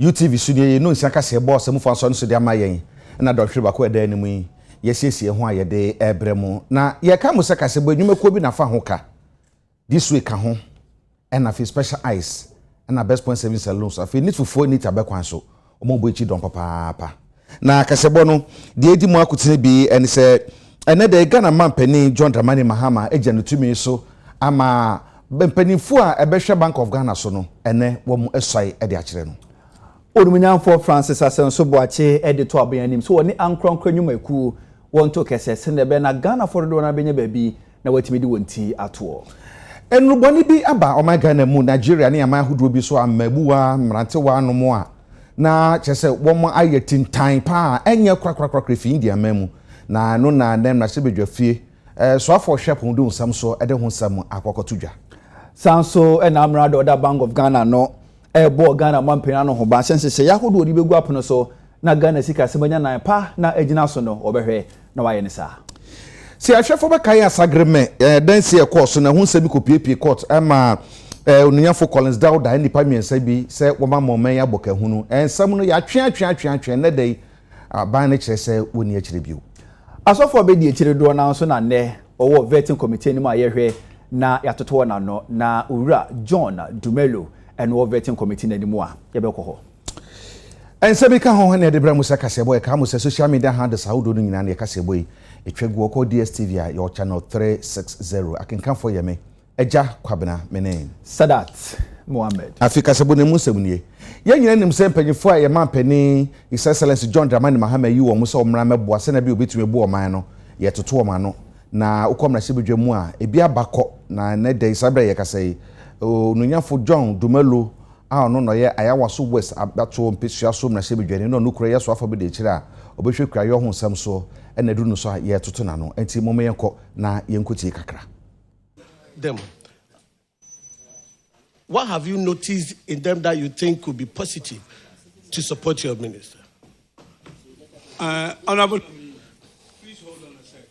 UTV studio no nsiaka se boss mu fa so no so de amayen na dɔhwere bako eda animu yi yesiesie ho ayede ebremu na ye ka mo seka se bo nwumekuo bi na fa ho ka this week ka ho na fi special eyes na best point service salons afi need for need abekwan so omo bo echi don papa na kasebo no de edi mu akutene bi ene se ene de Ghana man pani John Dramani Mahama eja no tumi so ama bempanifo a ebehwe Bank of Ghana so no ene wo mu esoi e de akire no Onumunyanfo Francis Asenso Boache editor abayanim so woni ankronkro nyumaku wonto kese se ne be na Ghana for do na benya baabi na watimi di wonti ato enruboni bi aba o my Ghana mu Nigeria ne ama ahuduro bi so amabuwa mrantewa anomo a na chese wo mo ayetin tan pa enye kwakrakrakra fi India mamu na no na dem na se bedwafie so afọ hwepo do nsam so ede ho nsam akokotudwa sanso na amrado da Bank of Ghana no bo Ghana mampena no ho ba sense yahodo odi begu apono so na Ghana sika semanya nan pa na agina so no obehwe na waye ne sa si ahwefo be kai asagreme dan si e course na hu nsami kopiepie court ama onunyafo Collins Dauda ni pa miensa bi se wo ma momen ya boka hunu ensam no ya twe ne dai ban ne kire se woni akire biu asofo be di akire do na so na ne owo vetting committee ni ma yehwe na yatoto na no na owura John Dumelo and wo vetting committee na dimu a yebekọ ho ensebi ka ho ne de bra musa kasebo e ka musa social media handles awdo no nyina ne kasebo yi etwegu ko DSTV a your channel 360 akenkan for yeme eja kwabena menen Sadat Mohammed Afrika sebo ne musa munie ye nyina nim se mpanyifo a ye man pani His Excellency John Dramani Mahama yi wo musa omra mebo ase na bi obetumi bu oman no ye toto oman no na ukomra sebedwemu a ebi abakọ na ne de isabre ye kasai onunyafo John Dumelo a no no ye ayawaso west abato mpesua so na sebedwane no no kura ye so afa be de kira obehwe kura ye ho nsam so na du no so ye toto na no enti momme yenko na yenkoti kakra them. What have you noticed in them that you think could be positive to support your minister? Honorable, please hold on a second.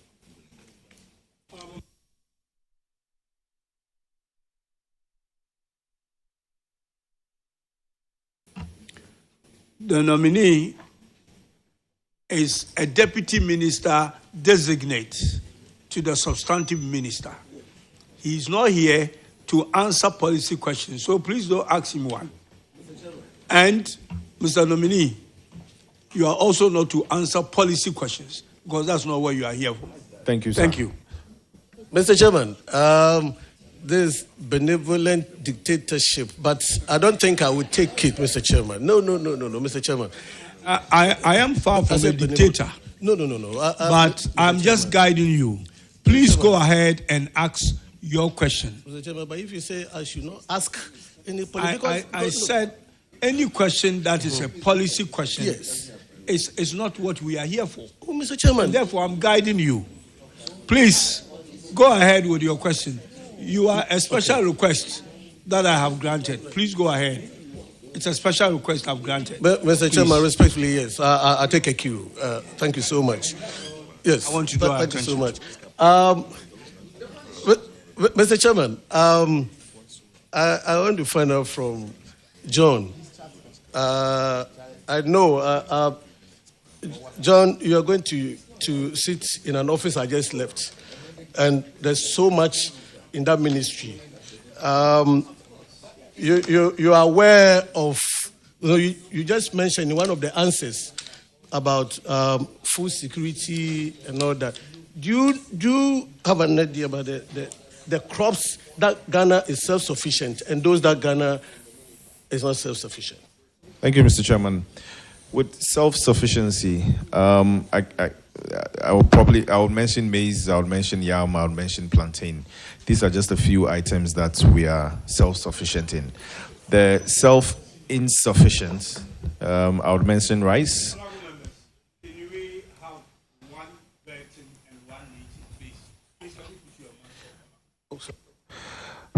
The nominee is a deputy minister designate to the substantive minister. He is not here to answer policy questions, so please don't ask him one. And, Mr. Nominee, you are also not to answer policy questions, because that's not what you are here for. Thank you, sir. Thank you. Mr. Chairman, this benevolent dictatorship, but I don't think I would take it, Mr. Chairman. No, Mr. Chairman. I am far from a dictator. No. But I'm just guiding you. Please go ahead and ask your question. Mr. Chairman, but if you say I should not ask any political... I said any question that is a policy question is not what we are here for. Oh, Mr. Chairman. And therefore, I'm guiding you. Please, go ahead with your question. You are a special request that I have granted. Please go ahead. It's a special request I've granted. But, Mr. Chairman, respectfully, yes. I take a cue. Thank you so much. Yes. I want you to Thank you so much. Mr. Chairman, I want to find out from John. I know, John, you are going to sit in an office I just left, and there's so much in that ministry. You are aware of, you just mentioned in one of the answers about food security and all that. Do you have an idea about the crops that Ghana is self-sufficient and those that Ghana is not self-sufficient? Thank you, Mr. Chairman. With self-sufficiency, I will mention maize, I will mention yam, I will mention plantain. These are just a few items that we are self-sufficient in. The self-insufficient, I would mention rice. Can we have one Burton and one native, please? Please,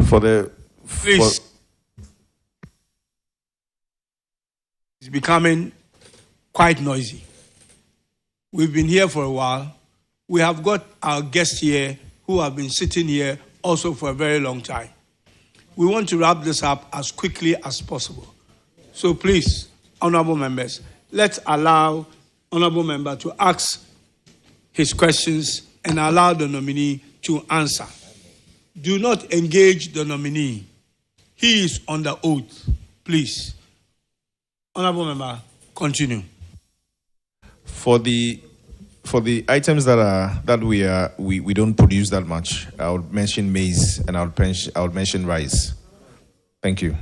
For the... please. It's becoming quite noisy. We've been here for a while. We have got our guests here who have been sitting here also for a very long time. We want to wrap this up as quickly as possible. So please, honorable members, let's allow honorable member to ask his questions and allow the nominee to answer. Do not engage the nominee. He is under oath. Please. Honorable member, continue. For the items that we don't produce that much, I would mention maize and I would mention rice. Thank you.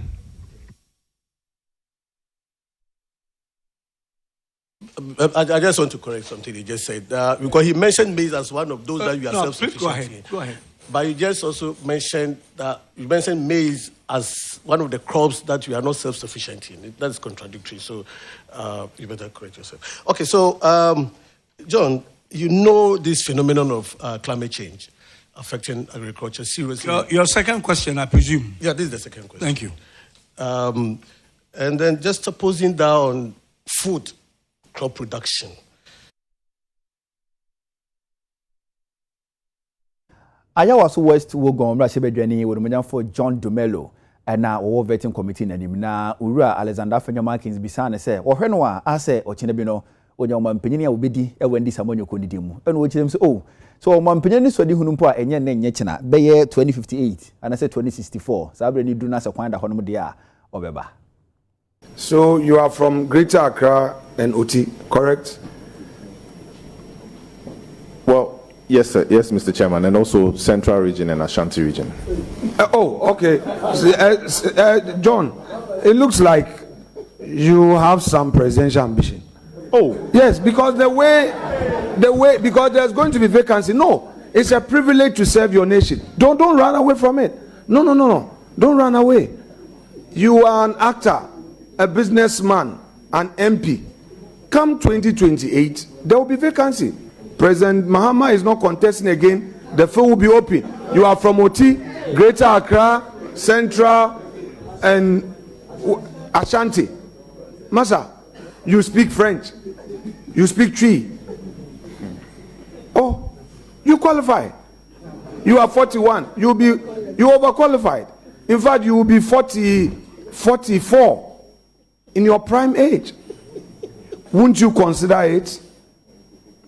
I just want to correct something he just said. Because he mentioned maize as one of those that you are self-sufficient in. Go ahead. But you just also mentioned that you mentioned maize as one of the crops that you are not self-sufficient in. That's contradictory. So you better correct yourself. Okay, so John, you know this phenomenon of climate change affecting agriculture seriously. Your second question, I presume. Yeah, this is the second question. Thank you. And then just supposing down food crop production. Ayawaso West Wogon Brashebedwani wodomanya for John Dumelo na wo vetting committee nanim na owura Alexander Fenyo Markins bisane se wo hwe no a ase ochine bi no onyoma mpanyini a obedi ewandi samonyoko didimu eno wo kirem se so mpanyini so di hunu mpo a enye na enye kina beye 2058 and say 2064 sabre ni duna se kwanda honom de a obeba. So you are from Greater Accra and Oti, correct? Well, yes, sir. Yes, Mr. Chairman, and also Central Region and Ashanti Region. Okay. John, it looks like you have some presidential ambition. Oh, yes, because the way, because there's going to be vacancy. No, it's a privilege to serve your nation. Don't run away from it. No. Don't run away. You are an actor, a businessman, an MP. Come 2028, there will be vacancy. President Mahama is not contesting again. The field will be open. You are from Oti, Greater Accra, Central, and Ashanti. Masa, you speak French. You speak Twi. Oh, you qualify. You are 41. You overqualified. In fact, you will be 44 in your prime age. Wouldn't you consider it?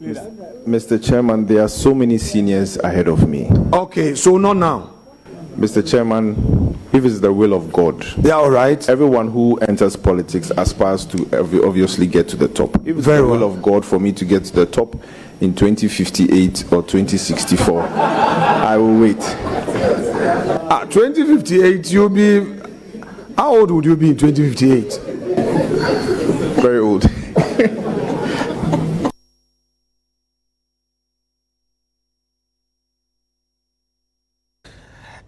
Mr. Chairman, there are so many seniors ahead of me. Okay, so not now. Mr. Chairman, if it's the will of God, yeah, all right. Everyone who enters politics aspires to obviously get to the top. If it's Very the will well. of God for me to get to the top in 2058 or 2064, I will wait. 2058, you'll be... How old would you be in 2058? Very old.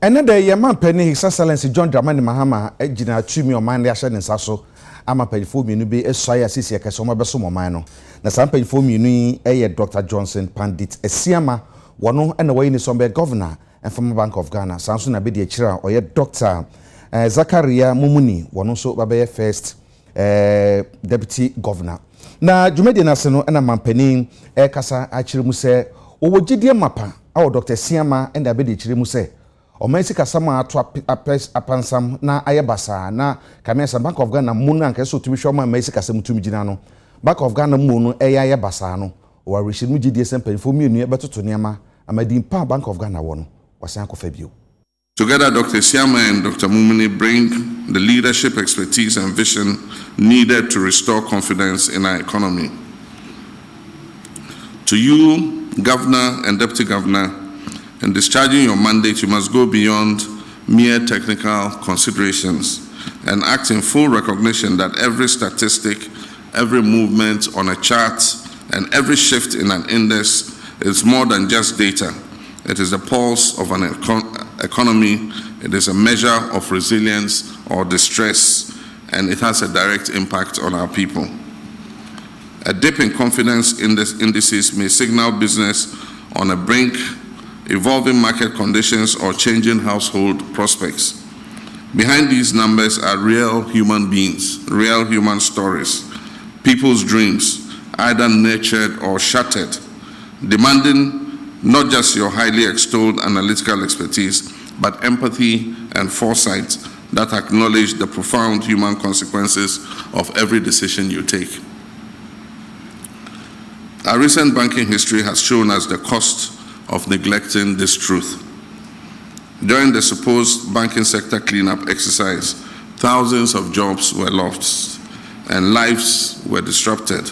Another Yaman Penny, His Excellency John Dramani Mahama, Ejina Tumi or Mandi Ashan and Sasso, Ama Penifo Minu, a Saya Sisia Casoma Bessomo Mano. Na Sam Penifo Minu, a Dr. Johnson Pandit, a Siama, one and away in the Sombe Governor, and from the Bank of Ghana, Samson Abidi Chira, or yet Dr. Zakaria Mumuni, one also Babe First Deputy Governor. Na Jumedi Nasano and a Mampenin, Kasa Achirimuse, or Wojidia Mapa, our Dr. Siama and Abidi Chirimuse. Omensi kasama atu apansam na ayebasa na kamesa Bank of Ghana munu anka so tumi hwoma mensi kasam tumi gina no Bank of Ghana munu ayebasa no wa rishi mu gidie sempanfo mienu ebetoto niama amadi pa Bank of Ghana wono wasan kofa bio. Together, Dr. Siama and Dr. Mumini bring the leadership, expertise, and vision needed to restore confidence in our economy. To you, Governor and Deputy Governor, in discharging your mandate, you must go beyond mere technical considerations and act in full recognition that every statistic, every movement on a chart, and every shift in an index is more than just data. It is the pulse of an economy, it is a measure of resilience or distress, and it has a direct impact on our people. A dip in confidence indices may signal business on a brink, evolving market conditions, or changing household prospects. Behind these numbers are real human beings, real human stories, people's dreams, either nurtured or shattered, demanding not just your highly extolled analytical expertise, but empathy and foresight that acknowledge the profound human consequences of every decision you take. Our recent banking history has shown us the cost of neglecting this truth. During the supposed banking sector cleanup exercise, thousands of jobs were lost and lives were disrupted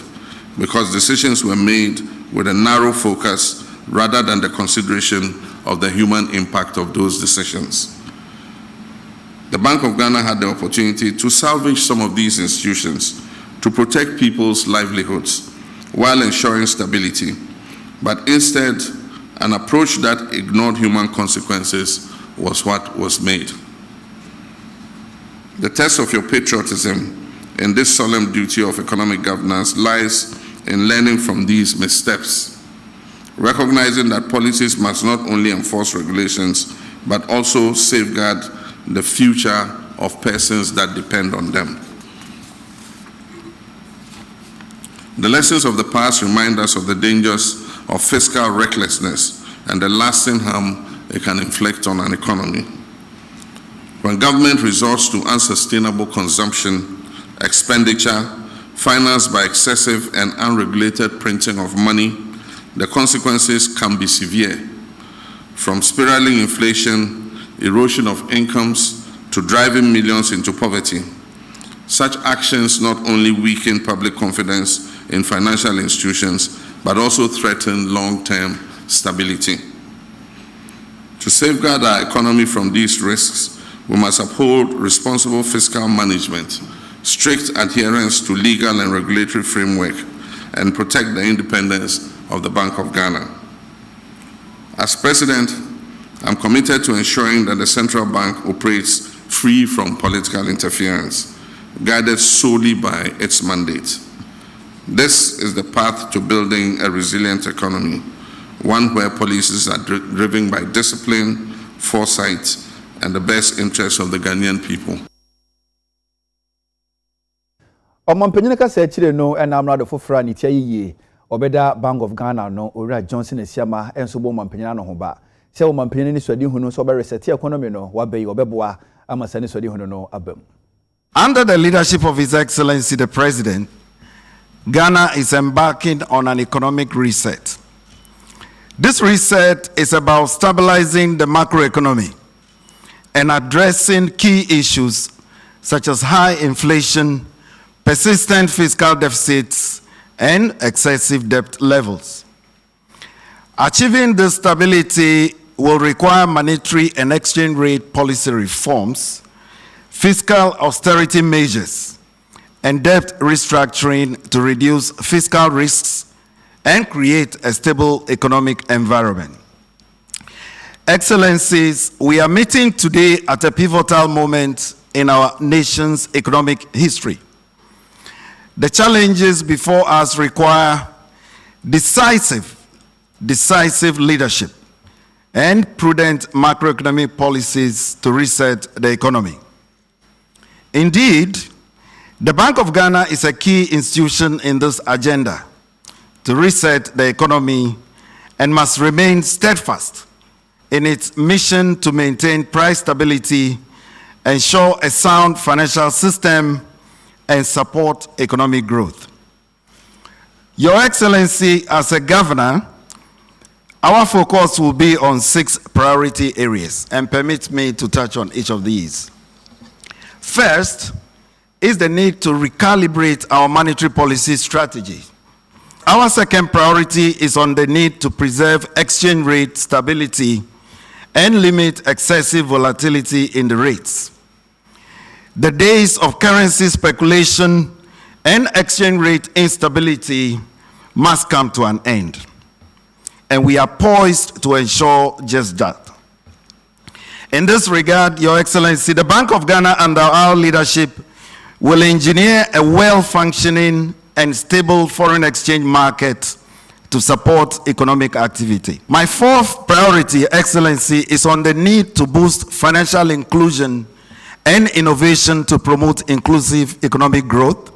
because decisions were made with a narrow focus rather than the consideration of the human impact of those decisions. The Bank of Ghana had the opportunity to salvage some of these institutions to protect people's livelihoods while ensuring stability, but instead, an approach that ignored human consequences was what was made. The test of your patriotism in this solemn duty of economic governance lies in learning from these missteps, recognizing that policies must not only enforce regulations, but also safeguard the future of persons that depend on them. The lessons of the past remind us of the dangers of fiscal recklessness and the lasting harm it can inflict on an economy. When government resorts to unsustainable consumption, expenditure, financed by excessive and unregulated printing of money, the consequences can be severe, from spiraling inflation, erosion of incomes, to driving millions into poverty. Such actions not only weaken public confidence in financial institutions, but also threaten long-term stability. To safeguard our economy from these risks, we must uphold responsible fiscal management, strict adherence to legal and regulatory framework, and protect the independence of the Bank of Ghana. As President, I'm committed to ensuring that the central bank operates free from political interference, guided solely by its mandate. This is the path to building a resilient economy, one where policies are driven by discipline, foresight, and the best interests of the Ghanaian people. Omampanyina ka se chire no na amrado fofra ni tia yiye obeda Bank of Ghana no Owura Johnson Esiama enso bo omampanyina no ho ba se omampanyina ni swadi hunu so be reset economy no wabai obeboa amasane swadi hunu no abam. Under the leadership of His Excellency the President, Ghana is embarking on an economic reset. This reset is about stabilizing the macroeconomy and addressing key issues such as high inflation, persistent fiscal deficits, and excessive debt levels. Achieving this stability will require monetary and exchange rate policy reforms, fiscal austerity measures, and debt restructuring to reduce fiscal risks and create a stable economic environment. Excellencies, we are meeting today at a pivotal moment in our nation's economic history. The challenges before us require decisive leadership and prudent macroeconomic policies to reset the economy. Indeed, the Bank of Ghana is a key institution in this agenda to reset the economy and must remain steadfast in its mission to maintain price stability, ensure a sound financial system, and support economic growth. Your Excellency, as a governor, our focus will be on 6 priority areas, and permit me to touch on each of these. First is the need to recalibrate our monetary policy strategy. Our second priority is on the need to preserve exchange rate stability and limit excessive volatility in the rates. The days of currency speculation and exchange rate instability must come to an end, and we are poised to ensure just that. In this regard, Your Excellency, the Bank of Ghana under our leadership will engineer a well-functioning and stable foreign exchange market to support economic activity. My fourth priority, Excellency, is on the need to boost financial inclusion and innovation to promote inclusive economic growth,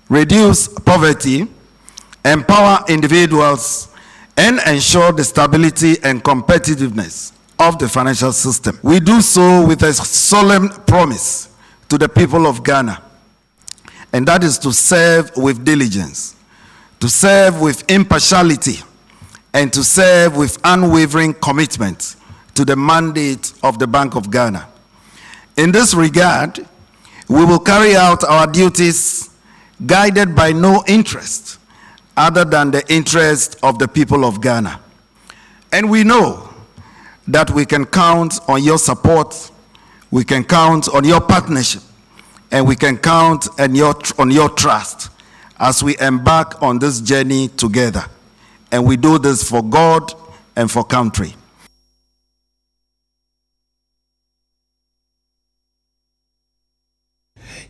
reduce poverty, empower individuals, and ensure the stability and competitiveness of the financial system. We do so with a solemn promise to the people of Ghana, and that is to serve with diligence, to serve with impartiality, and to serve with unwavering commitment to the mandate of the Bank of Ghana. In this regard, we will carry out our duties guided by no interest other than the interest of the people of Ghana. And we know that we can count on your support, we can count on your partnership, and we can count on your trust as we embark on this journey together. And we do this for God and for country.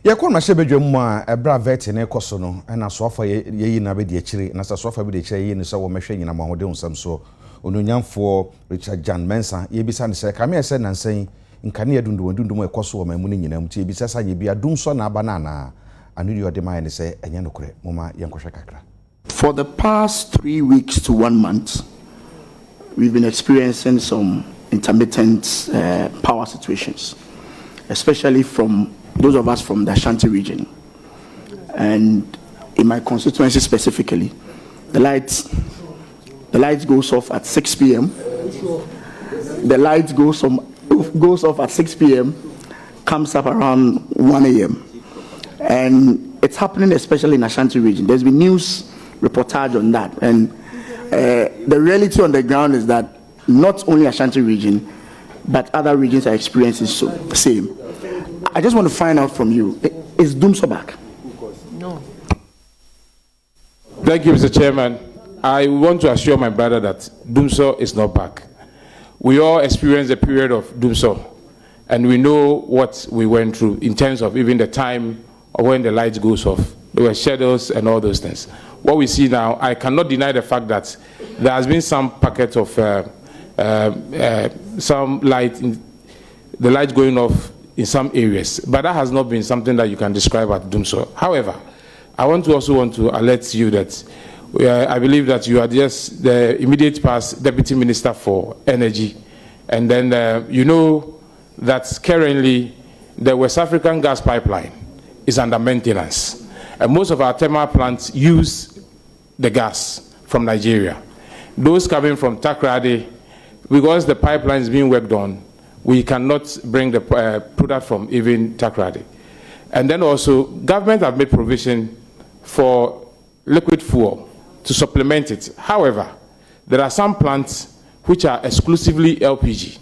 Yakon ma shebe dwam a ebra vet ne koso no na soafa yeyi na be de akire na soafa be de akire yeyi ne so wo mehwe nyina ma hode nsam so ononyamfo Richard Jan Mensa yebisa ne se kame ese nansan nkane yadundum ekoso wo mamu ne nyina mti yebisa sa ye bia dum so na aba na anuri ode ma ne se enye nokure moma yenkohwe kakra. For the past 3 weeks to 1 month, we've been experiencing some intermittent power situations, especially from those of us from the Ashanti region. And in my constituency specifically, the lights goes off at 6 p.m. The light goes off at 6 p.m., comes up around 1 a.m. And it's happening especially in Ashanti region. There's been news reportage on that. And the reality on the ground is that not only Ashanti region, but other regions are experiencing the same. I just want to find out from you, is Dumso back? No. Thank you, Mr. Chairman. I want to assure my brother that Dumso is not back. We all experienced a period of Dumso, and we know what we went through in terms of even the time of when the lights goes off. There were shadows and all those things. What we see now, I cannot deny the fact that there has been some packet of some light, the light going off in some areas, but that has not been something that you can describe as Dumso. However, I want to alert you that I believe that you are just the immediate past Deputy Minister for Energy, and then you know that currently the West African gas pipeline is under maintenance, and most of our thermal plants use the gas from Nigeria. Those coming from Takrady, because the pipeline is being worked on, we cannot bring the product from even Takrady. And then also, government have made provision for liquid fuel to supplement it. However, there are some plants which are exclusively LPG,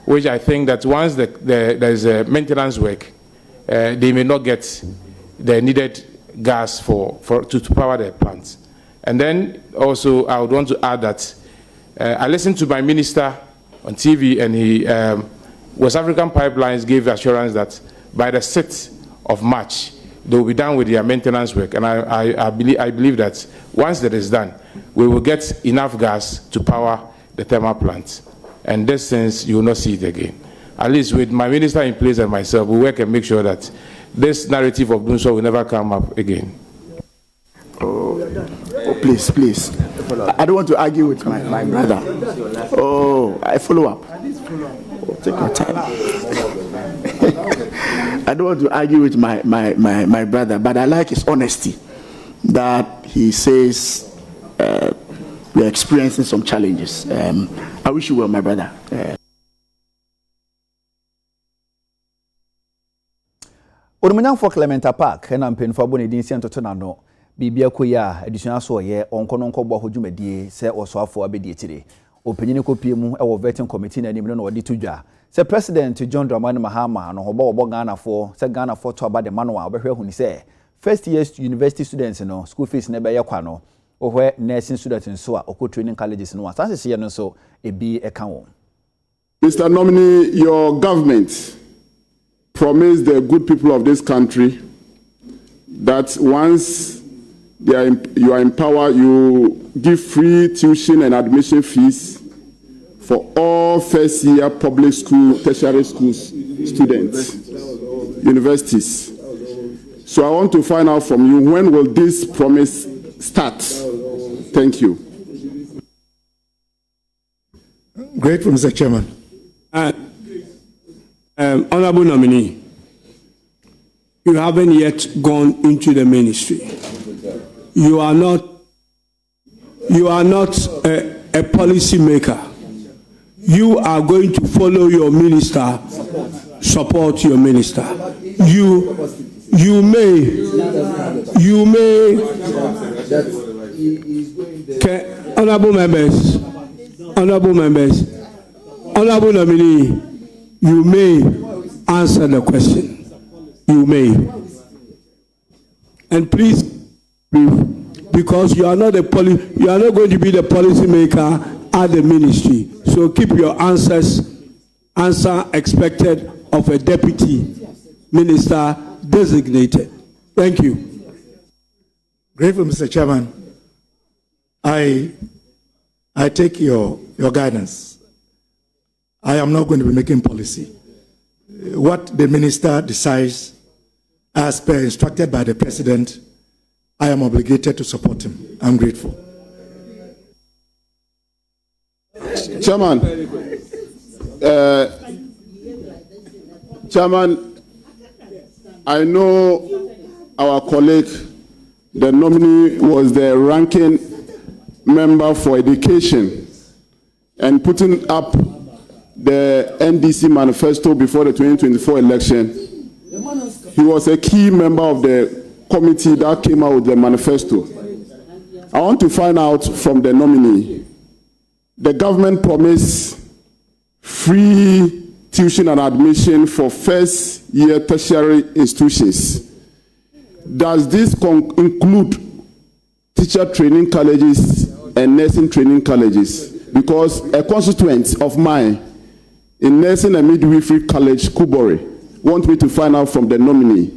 which I think that once there is a maintenance work, they may not get the needed gas to power their plants. And then also, I would want to add that I listened to my minister on TV, and West African Pipelines gave assurance that by the 6th of March, they will be done with their maintenance work. And I believe that once that is done, we will get enough gas to power the thermal plants. And this sense, you will not see it again. At least with my minister in place and myself, we work and make sure that this narrative of doing so will never come up again. Oh, please. I don't want to argue with my brother. Oh, I follow up. Take your time. I don't want to argue with my brother, but I like his honesty that he says we're experiencing some challenges. I wish you well, my brother. For Clementa Park, and I'm paying for Bonnie Dinsian to Tonano. Bibia Koya, additional so ye, on Kononko Hojumedi, say or so for Abedi today. Opinion Copium, our vetting committee, and even or Dituja. Say President John Dramani Mahama, and Hobo Ghana for, said Ghana for to about the manual, but when he say, first year's university students, school fees never yakwano, or where nursing students in SOA or training colleges in one. That's a year so a be a count. Mr. Nominee, your government promised the good people of this country that once you are in power, you give free tuition and admission fees for all first-year public school, tertiary schools students, universities. So I want to find out from you, when will this promise start? Thank you. Grateful, Mr. Chairman. Honorable nominee, you haven't yet gone into the ministry. You are not a policy maker. You are going to follow your minister, support your minister. You may, honorable members, honorable nominee, you may answer the question. You may. And please, because you are not going to be the policy maker at the ministry. So keep your answer expected of a deputy minister designated. Thank you. Grateful, Mr. Chairman. I take your guidance. I am not going to be making policy. What the minister decides, as per instructed by the president, I am obligated to support him. I'm grateful. Chairman, Chairman, I know our colleague, the nominee, was the ranking member for education and putting up the NDC manifesto before the 2024 election. He was a key member of the committee that came out with the manifesto. I want to find out from the nominee. The government promised free tuition and admission for first-year tertiary institutions. Does this include teacher training colleges and nursing training colleges? Because a constituent of mine in Nursing and Midwifery College, Kubori, want me to find out from the nominee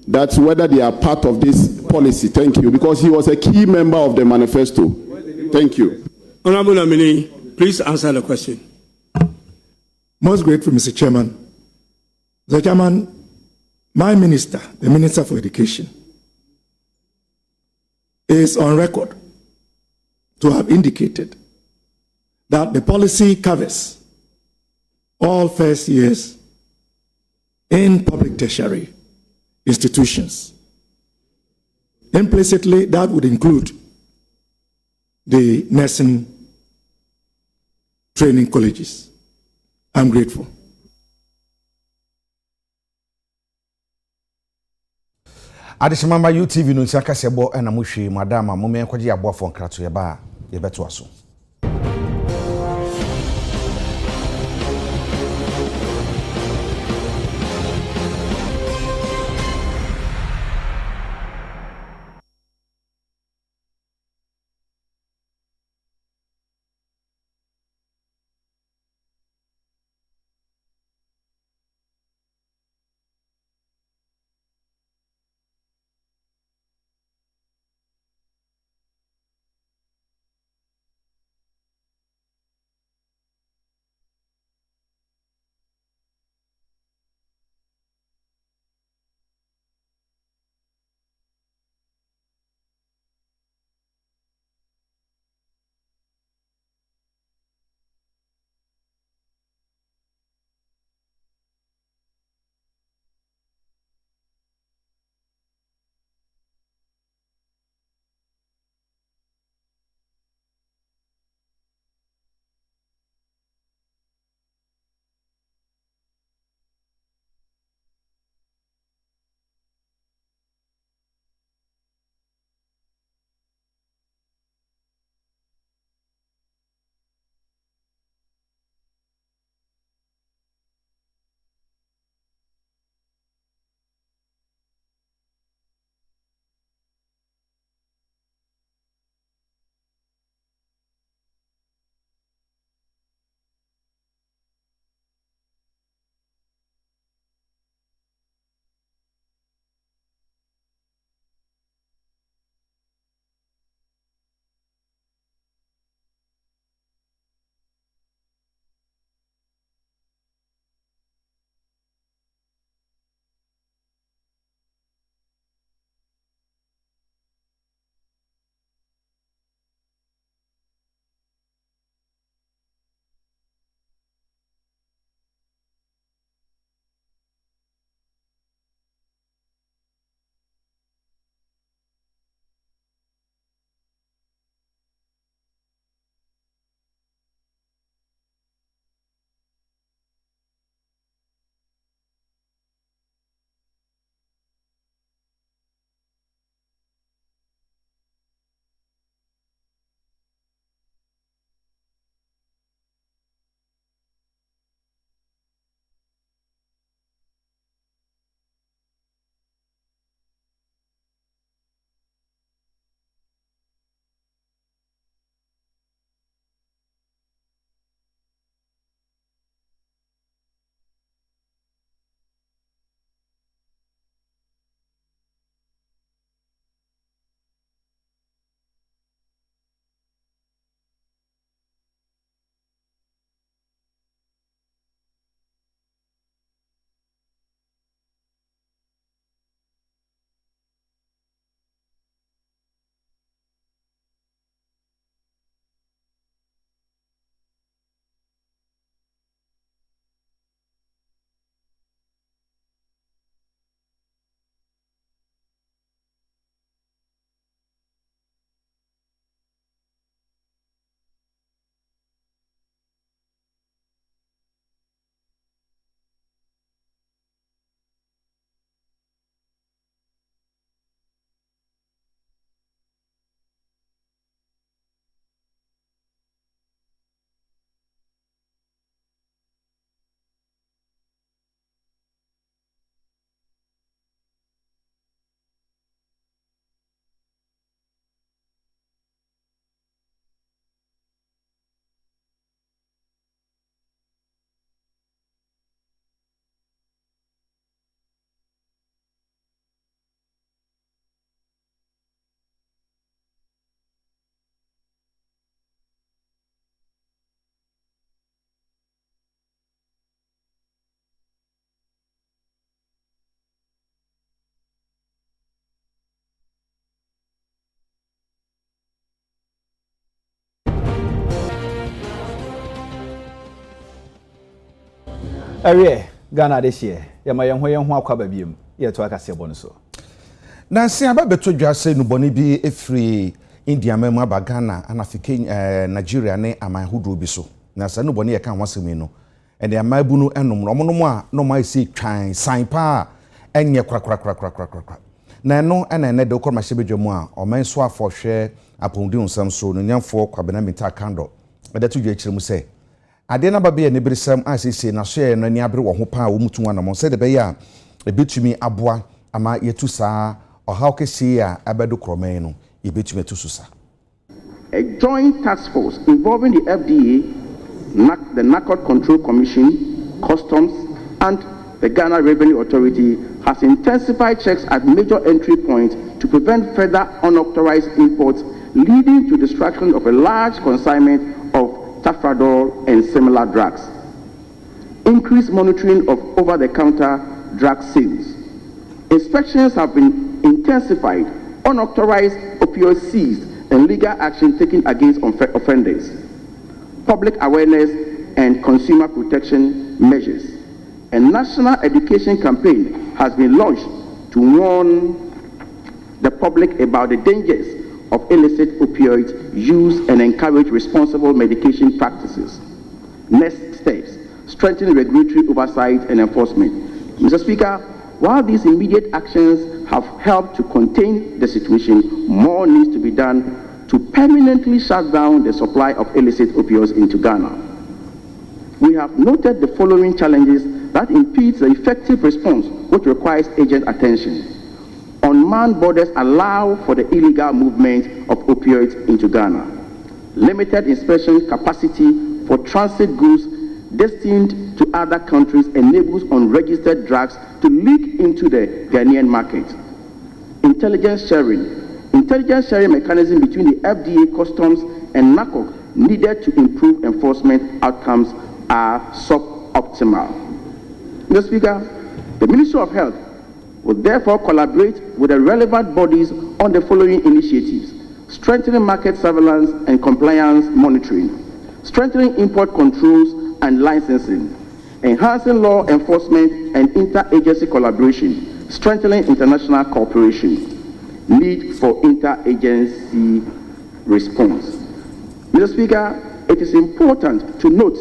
that's whether they are part of this policy. Thank you. Because he was a key member of the manifesto. Thank you. Honorable nominee, please answer the question. Most grateful, Mr. Chairman. Mr. Chairman, my minister, the Minister for Education, is on record to have indicated that the policy covers all first years in public tertiary institutions. Implicitly, that would include the nursing training colleges. I'm grateful. Adishimamba UTV no nsia kasebo na mohwe madama momem kwaje abofo nkrato ye ba ye beto aso. Area Ghana this year. Yama young way and walk up a beam. Yet to a bonus. Na se aba beto dwa se no boni bi efri India mema ba Ghana and Africa Nigeria ne amanhudro bi so. Na se no boni e kan wasemi no. And the amabunu enom no a no mai se twan san pa enye krakrakrakrakrakrakra. Na no ene de okor mahebedwam a o man so afohwe apondi unsam so no nyamfo kwabena mita kando. Ede to dwa ekiremu se ade na babe ne birisam asese na so ye no ani abre wo ho pa wo mutu wana mo se de be ya ebetumi aboa ama yetu saa ohaw kesi a abedo kromen no ebetumi to susa. A joint task force involving the FDA, the Narcotic Control Commission, Customs, and the Ghana Revenue Authority has intensified checks at major entry points to prevent further unauthorized imports, leading to destruction of a large consignment of tafradol and similar drugs. Increased monitoring of over-the-counter drug sales. Inspections have been intensified, unauthorized opioids seized, and legal action taken against offenders. Public awareness and consumer protection measures. A national education campaign has been launched to warn the public about the dangers of illicit opioid use and encourage responsible medication practices. Next steps, strengthen regulatory oversight and enforcement. Mr. Speaker, while these immediate actions have helped to contain the situation, more needs to be done to permanently shut down the supply of illicit opioids into Ghana. We have noted the following challenges that impedes the effective response, which requires urgent attention. Unmanned borders allow for the illegal movement of opioids into Ghana. Limited inspection capacity for transit goods destined to other countries enables unregistered drugs to leak into the Ghanaian market. Intelligence sharing mechanism between the FDA, Customs, and NACOC needed to improve enforcement outcomes are suboptimal. Mr. Speaker, the Ministry of Health will therefore collaborate with the relevant bodies on the following initiatives: strengthening market surveillance and compliance monitoring, strengthening import controls and licensing, enhancing law enforcement and interagency collaboration, strengthening international cooperation, need for interagency response. Mr. Speaker, it is important to note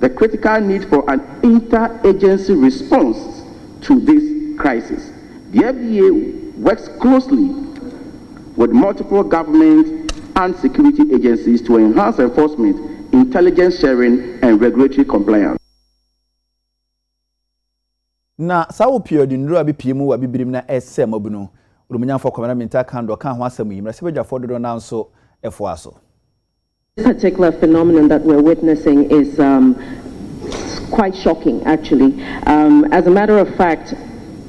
the critical need for an interagency response to this crisis. The FDA works closely with multiple government and security agencies to enhance enforcement, intelligence sharing, and regulatory compliance. Na sa opioid nduru abi piemu wa bibirim na ese mabuno urumanya for community kando kan ho asem yimra sebeja for do na nso efo aso. This particular phenomenon that we're witnessing is quite shocking, actually. As a matter of fact,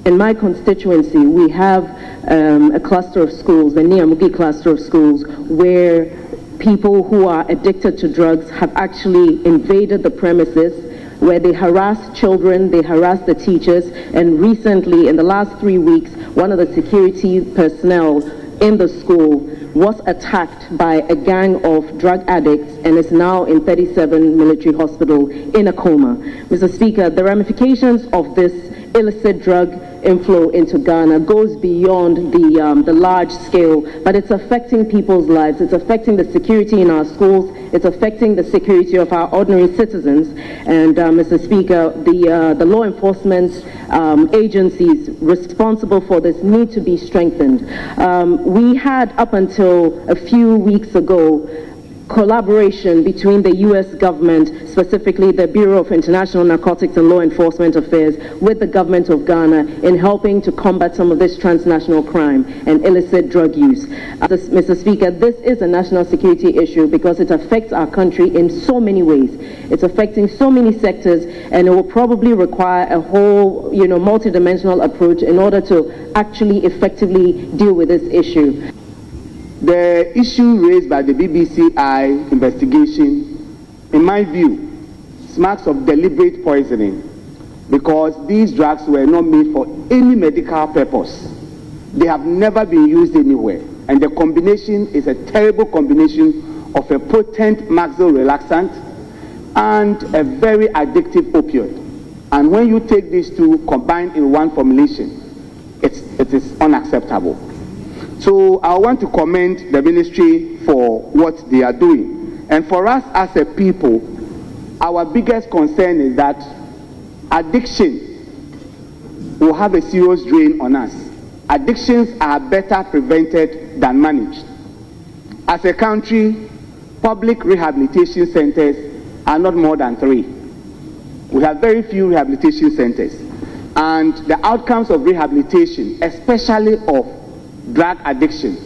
in my constituency, we have a cluster of schools, the Niamugi cluster of schools, where people who are addicted to drugs have actually invaded the premises, where they harass children, they harass the teachers, and recently, in the last 3 weeks, one of the security personnel in the school was attacked by a gang of drug addicts and is now in 37 military hospital in a coma. Mr. Speaker, the ramifications of this illicit drug inflow into Ghana goes beyond the large scale, but it's affecting people's lives. It's affecting the security in our schools. It's affecting the security of our ordinary citizens. And Mr. Speaker, the law enforcement agencies responsible for this need to be strengthened. We had, up until a few weeks ago, collaboration between the U.S. government, specifically the Bureau of International Narcotics and Law Enforcement Affairs, with the government of Ghana in helping to combat some of this transnational crime and illicit drug use. Mr. Speaker, this is a national security issue because it affects our country in so many ways. It's affecting so many sectors, and it will probably require a whole, multidimensional approach in order to actually effectively deal with this issue. The issue raised by the BBCI investigation, in my view, smacks of deliberate poisoning because these drugs were not made for any medical purpose. They have never been used anywhere. And the combination is a terrible combination of a potent maxillary relaxant and a very addictive opioid. And when you take these two combined in one formulation, it is unacceptable. So I want to commend the ministry for what they are doing. And for us as a people, our biggest concern is that addiction will have a serious drain on us. Addictions are better prevented than managed. As a country, public rehabilitation centers are not more than 3. We have very few rehabilitation centers. And the outcomes of rehabilitation, especially of drug addiction,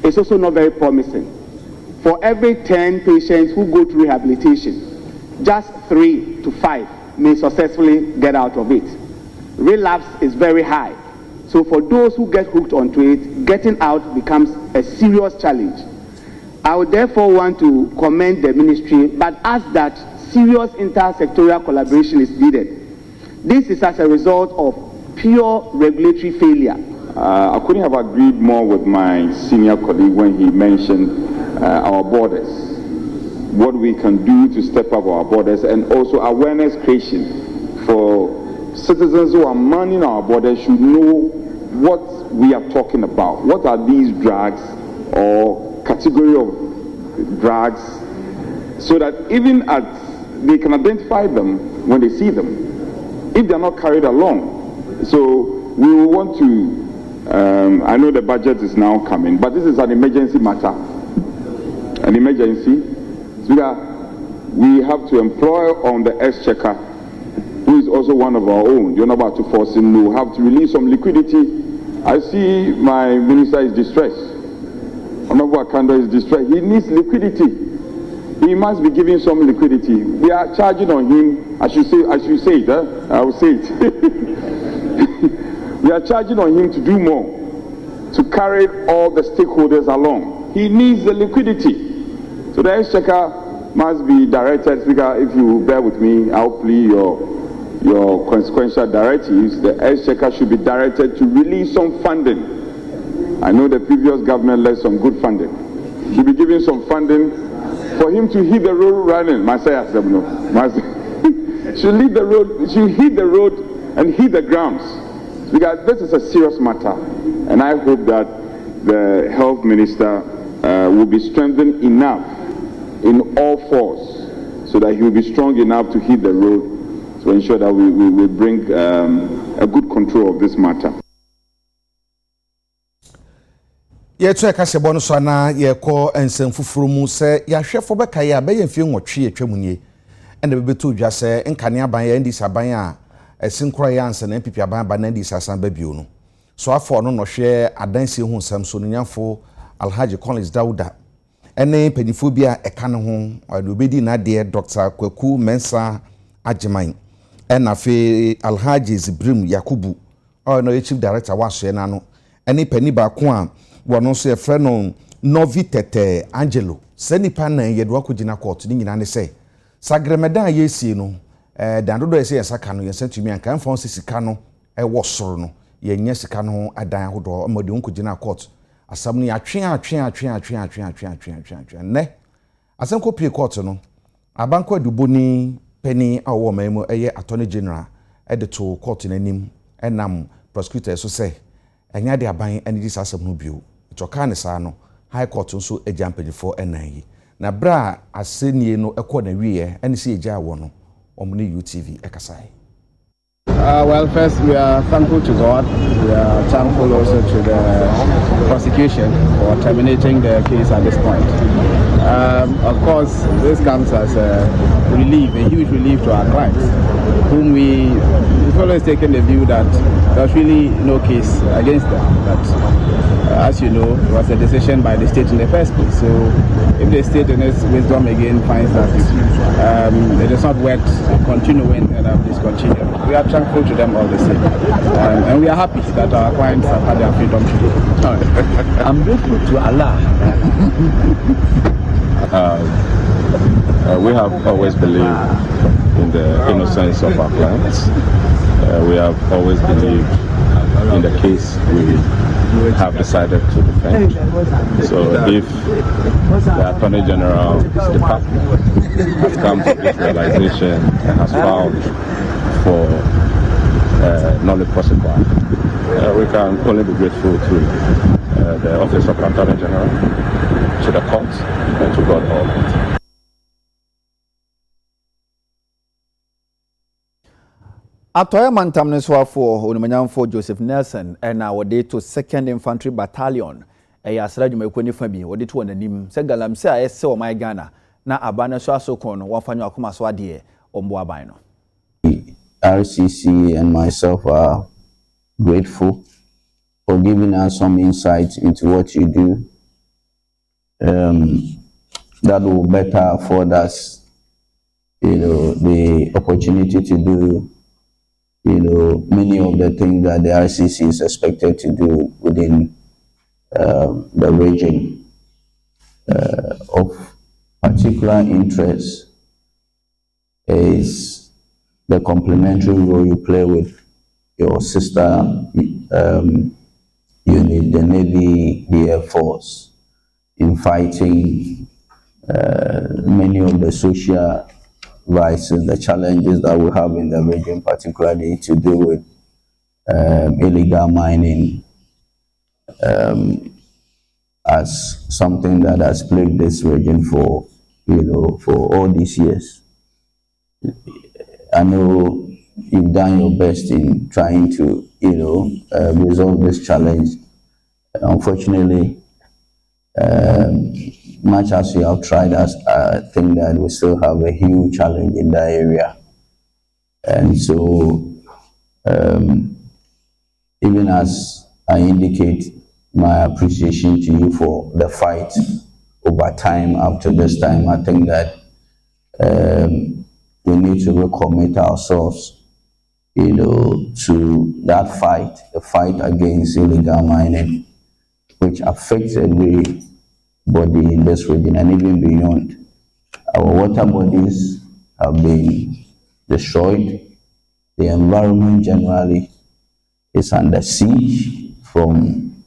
is also not very promising. For every 10 patients who go to rehabilitation, just 3 to 5 may successfully get out of it. Relapse is very high. So for those who get hooked onto it, getting out becomes a serious challenge. I would therefore want to commend the ministry, but ask that serious intersectoral collaboration is needed. This is as a result of pure regulatory failure. I couldn't have agreed more with my senior colleague when he mentioned our borders, what we can do to step up our borders, and also awareness creation for citizens who are manning our borders should know what we are talking about. What are these drugs or category of drugs, so that even as they can identify them when they see them, if they are not carried along. So we will want to, I know the budget is now coming, but this is an emergency matter, an emergency. So we have to employ on the exchequer, who is also one of our own, the Honorable to force him to have to release some liquidity. I see my minister is distressed. Honorable Akanda is distressed. He needs liquidity. He must be giving some liquidity. We are charging on him, I should say it, I will say it. We are charging on him to do more, to carry all the stakeholders along. He needs the liquidity. So the exchequer must be directed. Speaker, if you bear with me, I'll plead your consequential directives. The exchequer should be directed to release some funding. I know the previous government led some good funding. Should be given some funding for him to hit the road running. Should lead the road, should hit the road and hit the grounds. Because this is a serious matter, and I hope that the health minister will be strengthened enough in all fours, so that he will be strong enough to hit the road to ensure that we will bring a good control of this matter. Yetu ekasebo no so na yekọ ensem fufuru mu se yahwefo beka ya be yemfie nwotwe etwamunye ene bebeto dwa se nkane aban ya ndisa aban a esinkro ya ansa na mpipi aban ba na ndisa asan ba bio no so afọ no no hwe adanse hu nsam so no nyafo Alhaji Collins Dauda ene panifo bia eka ne ho obedi na de Dr. Kwaku Mensa Ajiman ena fe Alhaji Zibrim Yakubu no chief director waso na no ene pani ba ko a wono so ye frɛ no Novi Tete Angelo senipa na ye do akogina court ni nyina ne sɛ sagremeda ye sie no dan dodo ye sɛ yesaka no ye sentumi anka mfa sika no wo soro no ye nya sika no adan hodo amode onkogina court asam no atwe ne asem ko pie court no abanko aduboni pani awo maimu eye attorney general de to court nanim enam prosecutor so sɛ enya de aban ene dis asem no bio choka ne sa no high court nso ejampanyfo enan yi na bra asenie no ekọ na wiye ene se eja wo no omni UTV ekasai. Well, first we are thankful to God. We are thankful also to the prosecution for terminating the case at this point. Of course, this comes as a relief, a huge relief to our clients, whom we've always taken the view that there's really no case against them. But as you know, it was a decision by the state in the first place. So if the state in its wisdom again finds that it is not worth continuing and discontinue, we are thankful to them all the same. And we are happy that our clients have had their freedom today. I'm grateful to Allah. We have always believed in the innocence of our clients. We have always believed in the case we have decided to defend. So if the Attorney General's department has come to this realization and has found for knowledge possible. We can only be grateful to the Office of Attorney General, to the court, and to God Almighty. Atoya mantam ne soafo onumanyamfo Joseph Nelson na wode to 2nd Infantry Battalion asra dwumakuo ne fa bi wode to wananim se galamse a ese o my Ghana na abane so asokon no wafanyo akoma so ade ombo aban no. RCC and myself are grateful for giving us some insights into what you do. That will better afford us, the opportunity to do, many of the things that the RCC is expected to do within the region. Of particular interest is the complementary role you play with your sister unit, the Navy, the Air Force, in fighting many of the social vices, the challenges that we have in the region, particularly to do with illegal mining, as something that has plagued this region for all these years. I know you've done your best in trying to resolve this challenge. Unfortunately, much as we have tried, I think that we still have a huge challenge in that area. And so, even as I indicate my appreciation to you for the fight over time up to this time, I think that we need to recommit ourselves, to that fight, the fight against illegal mining, which affects everybody in this region and even beyond. Our water bodies have been destroyed. The environment generally is under siege from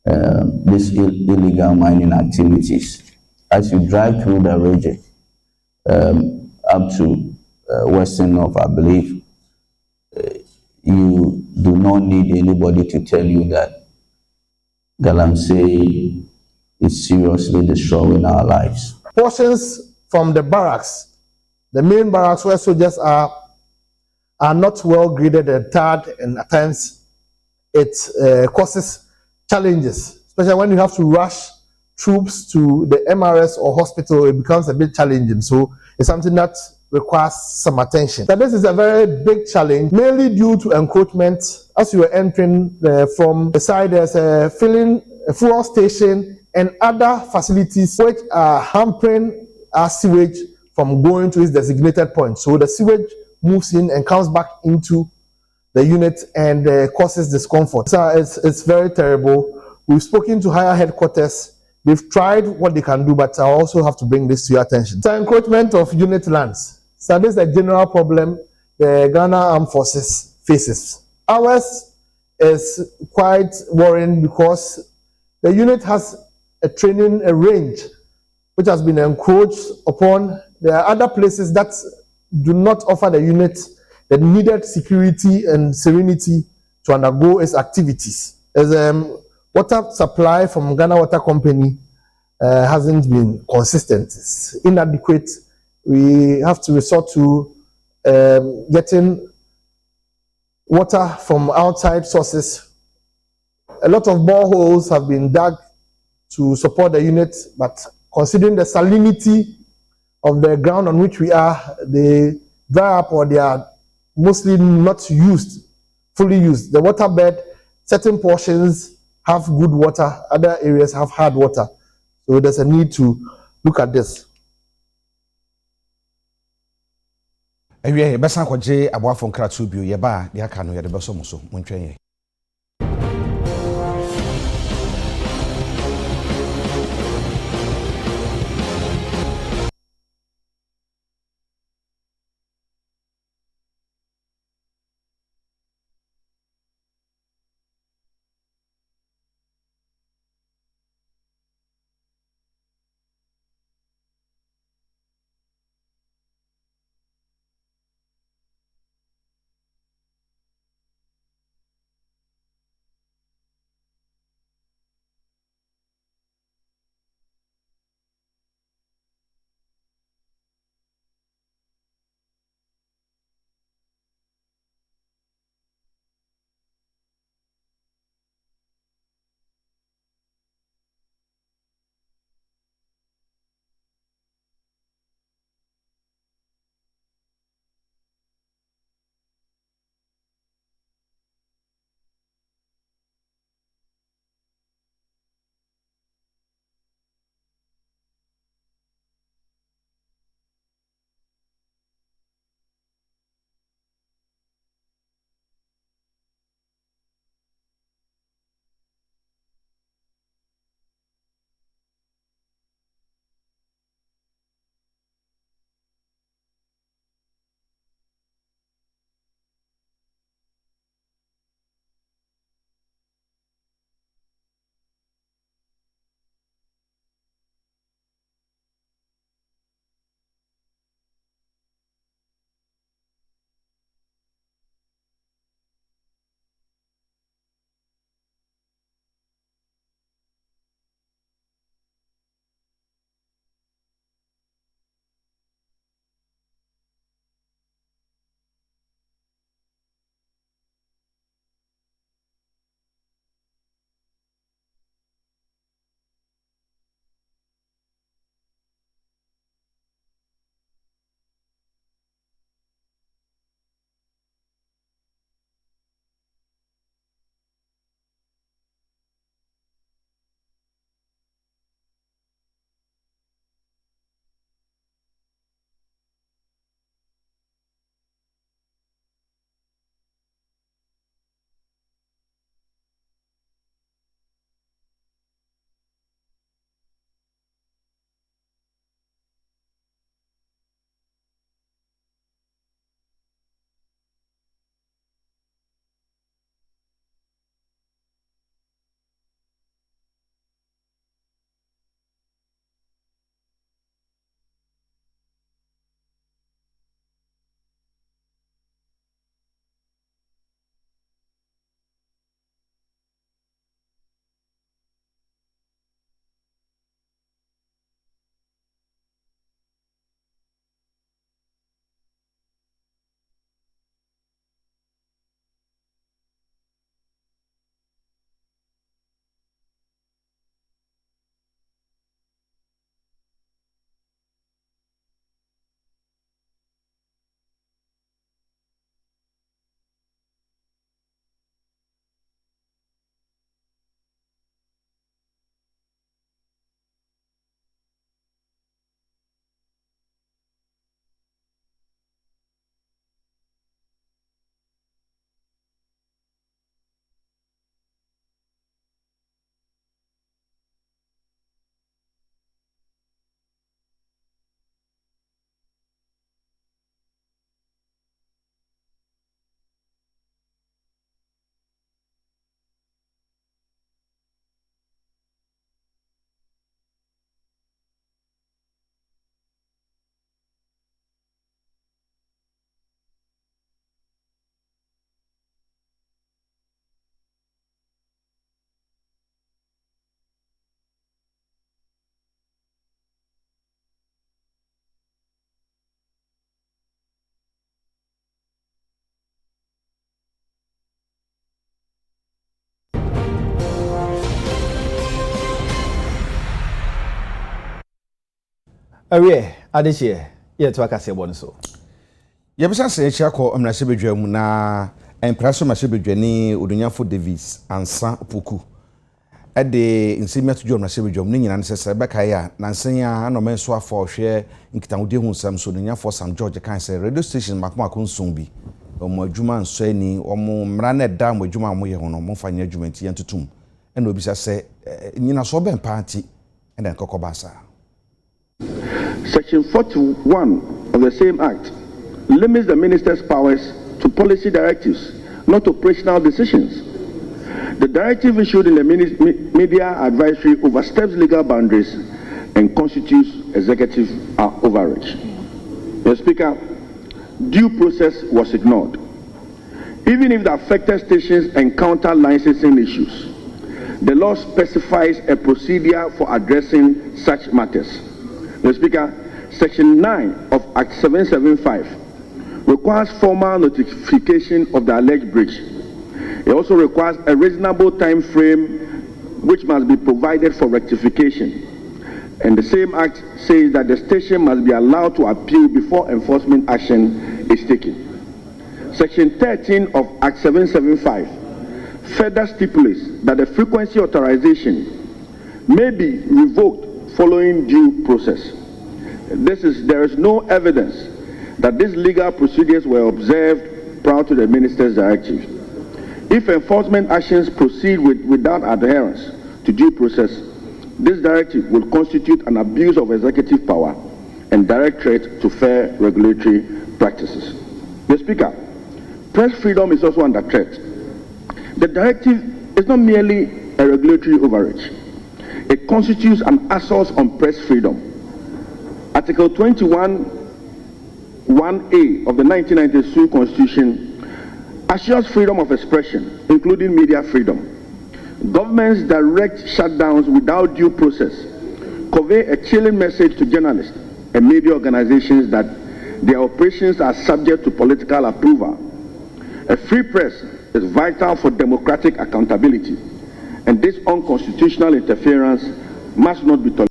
these illegal mining activities. As you drive through the region, up to Western North, I believe, you do not need anybody to tell you that Galamsey is seriously destroying our lives. Portions from the barracks, the main barracks where soldiers are not well graded and tarred, and at times it causes challenges, especially when you have to rush troops to the MRS or hospital. It becomes a bit challenging. So it's something that requires some attention. So this is a very big challenge, mainly due to encroachment. As you are entering from the side, there's a fuel station and other facilities which are hampering our sewage from going to its designated point. So the sewage moves in and comes back into the unit and causes discomfort. So it's very terrible. We've spoken to higher headquarters. They've tried what they can do, but I also have to bring this to your attention. So encroachment of unit lands. So this is a general problem the Ghana Armed Forces faces. Ours is quite worrying because the unit has a range which has been encroached upon. There are other places that do not offer the unit the needed security and serenity to undergo its activities. As water supply from Ghana Water Company hasn't been consistent. It's inadequate. We have to resort to getting water from outside sources. A lot of boreholes have been dug to support the unit, but considering the salinity of the ground on which we are, they dry up or they are mostly not fully used. The waterbed, certain portions have good water, other areas have hard water. So there's a need to look at this. Ewie besa kwaje aboafo nkratu bio ye ba de aka no ye de beso muso montwen ye. Awie, adehye, ye to aka sebo no so. Ye bisa se echi akọ omrase bedwa mu na empraso mase bedwa ni Odunyafo Davis ansa poku. Ede nsemi to omrase bedwa mu ni nyina ne sese beka ya na nsenya no menso afọ hwe nkitawode hu nsam so Odunyafo Sam George kan se radio station makoma nson bi. Omo adwuma nso ani omo mra na da mo adwuma mo ye ho no mo fa nya adwuma nti yentotum. Ena obisa se nyina so ben party ena nkokobasa. Section 41 of the same Act limits the minister's powers to policy directives, not operational decisions. The directive issued in the media advisory oversteps legal boundaries and constitutes executive overreach. Mr. Speaker, due process was ignored. Even if the affected stations encounter licensing issues, the law specifies a procedure for addressing such matters. Mr. Speaker, Section 9 of Act 775 requires formal notification of the alleged breach. It also requires a reasonable time frame which must be provided for rectification. And the same Act says that the station must be allowed to appeal before enforcement action is taken. Section 13 of Act 775 further stipulates that the frequency authorization may be revoked following due process. There is no evidence that these legal procedures were observed prior to the minister's directive. If enforcement actions proceed without adherence to due process, this directive will constitute an abuse of executive power and direct threat to fair regulatory practices. Mr. Speaker, press freedom is also under threat. The directive is not merely a regulatory overreach. It constitutes an assault on press freedom. Article 21(1)(a) of the 1992 Constitution assures freedom of expression, including media freedom. Government's direct shutdowns without due process convey a chilling message to journalists and media organizations that their operations are subject to political approval. A free press is vital for democratic accountability, and this unconstitutional interference must not be tolerated.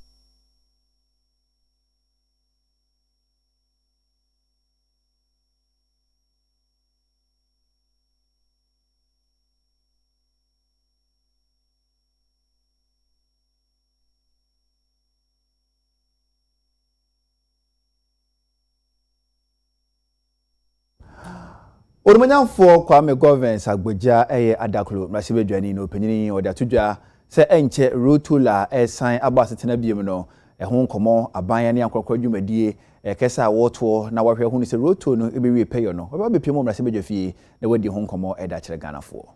Odumanyanfo Kwame Governance Agboja eye adaklo mrasibedwani no panyini odatudwa se enche rotula esan abasetena biem no ho nkomo aban ne akwakwa dwumadie kesa woto na wahwe hu ni se roto no ebewie peyo no oba bepiem mrasibedwa fie na wadi ho nkomo eda kire Ganafo.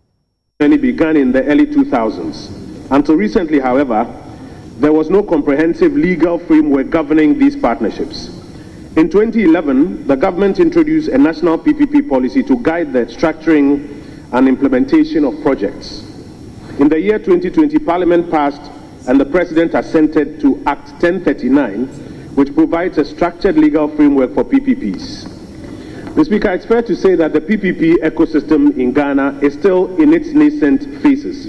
It began in the early 2000s. Until recently, however, there was no comprehensive legal framework governing these partnerships. In 2011, the government introduced a national PPP policy to guide the structuring and implementation of projects. In the year 2020, Parliament passed and the President assented to Act 1039, which provides a structured legal framework for PPPs. Mr. Speaker, it's fair to say that the PPP ecosystem in Ghana is still in its nascent phases.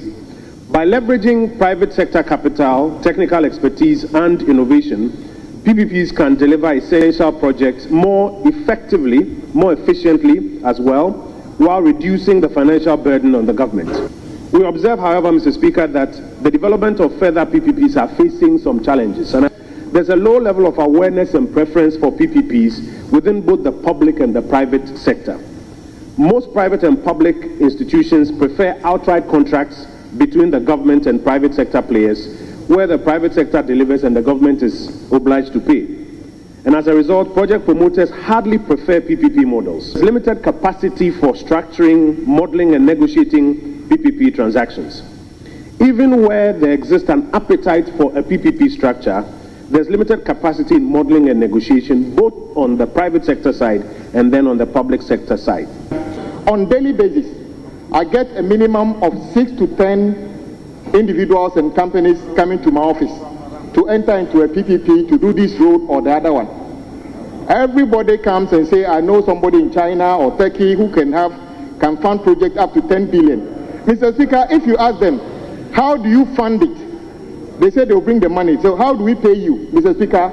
By leveraging private sector capital, technical expertise, and innovation, PPPs can deliver essential projects more effectively, more efficiently as well, while reducing the financial burden on the government. We observe, however, Mr. Speaker, that the development of further PPPs are facing some challenges. And there's a low level of awareness and preference for PPPs within both the public and the private sector. Most private and public institutions prefer outright contracts between the government and private sector players, where the private sector delivers and the government is obliged to pay. And as a result, project promoters hardly prefer PPP models. There's limited capacity for structuring, modeling, and negotiating PPP transactions. Even where there exists an appetite for a PPP structure, there's limited capacity in modeling and negotiation, both on the private sector side and then on the public sector side. On daily basis, I get a minimum of 6 to 10 individuals and companies coming to my office to enter into a PPP to do this road or the other one. Everybody comes and say, I know somebody in China or Turkey who can fund projects up to 10 billion. Mr. Speaker, if you ask them, how do you fund it? They say they'll bring the money. So how do we pay you? Mr. Speaker,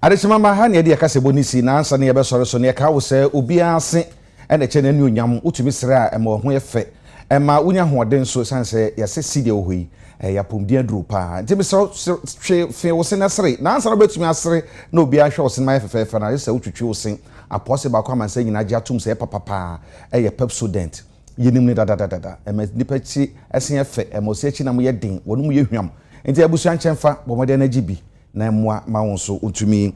Adechimama ha ne de yakasebo ni si na ansa ne yebesore so ne ka wo se obi ase ene che na nuonyam utumi sere a ema ho efe ema unya hoden so sanse yase sidi ohoi ya pomdi aduru pa nti be so fe wo se na sere na ansa betumi asere na obi ahwe wo se na efefe na yese utwitwi wo se apose ba kwa mansa nyina gya tum se papa ye pepsodent yenim ne dada ema nipa chi esen efe ema ose chi na mo ye den wonu mo ye hwam nti abusu anchemfa bomode na gibi na mwa mawonso utumi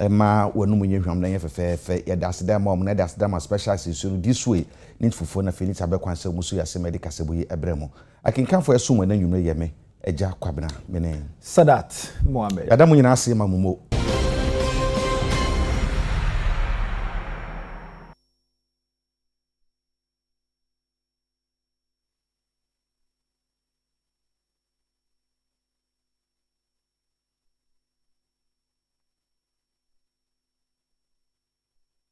ma wonu munye hwam na yefefe ya dasida ma omna dasida ma special session this way need fufo na felita be kwanse musu ya se medical seboyi ebremo akinkanfo esu mo na nwumre yeme eja kwabena mene Sadat Mohammed yada munyina ase ma mumo